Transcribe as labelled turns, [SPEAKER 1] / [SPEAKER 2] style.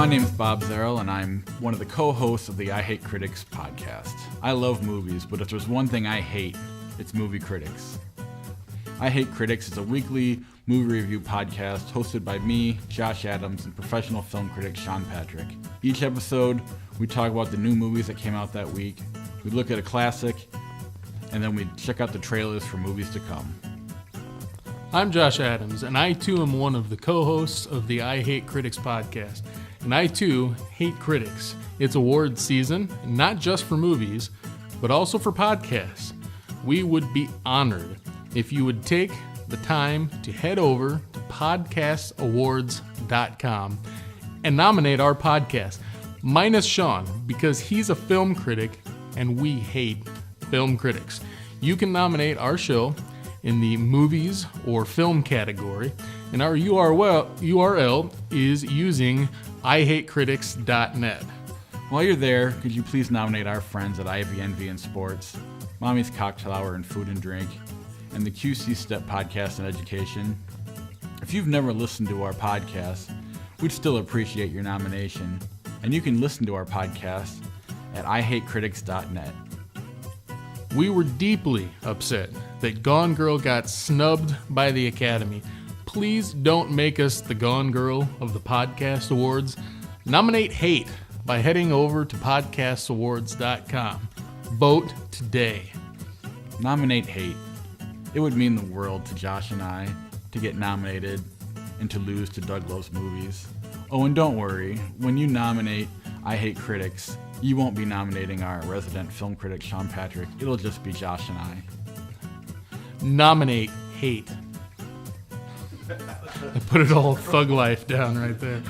[SPEAKER 1] name is Bob Zerl, and I'm one of the co-hosts of the I Hate Critics podcast. I love movies, but if there's one thing I hate, it's movie critics. I Hate Critics is a weekly movie review podcast hosted by me, Josh Adams, and professional film critic Sean Patrick. Each episode, we talk about the new movies that came out that week, we look at a classic, and then we check out the trailers for movies to come.
[SPEAKER 2] I'm Josh Adams, and I too am one of the co-hosts of the I Hate Critics podcast. And I too hate critics. It's awards season, not just for movies, but also for podcasts. We would be honored if you would take the time to head over to podcastawards.com and nominate our podcast, minus Sean, because he's a film critic and we hate film critics. You can nominate our show in the movies or film category, and our URL is using IHateCritics.net.
[SPEAKER 1] While you're there, could you please nominate our friends at IVNV and Sports, Mommy's Cocktail Hour and Food and Drink, and the QC Step Podcast and Education? If you've never listened to our podcast, we'd still appreciate your nomination, and you can listen to our podcast at IHateCritics.net.
[SPEAKER 2] We were deeply upset that Gone Girl got snubbed by the Academy. Please don't make us the Gone Girl of the Podcast Awards. Nominate hate by heading over to podcastawards.com. Vote today.
[SPEAKER 1] Nominate hate. It would mean the world to Josh and I to get nominated and to lose to Doug Loves Movies. Oh, and don't worry, when you nominate I Hate Critics, you won't be nominating our resident film critic Sean Patrick. It'll just be Josh and I.
[SPEAKER 2] Nominate hate. I put it all thug life down right there.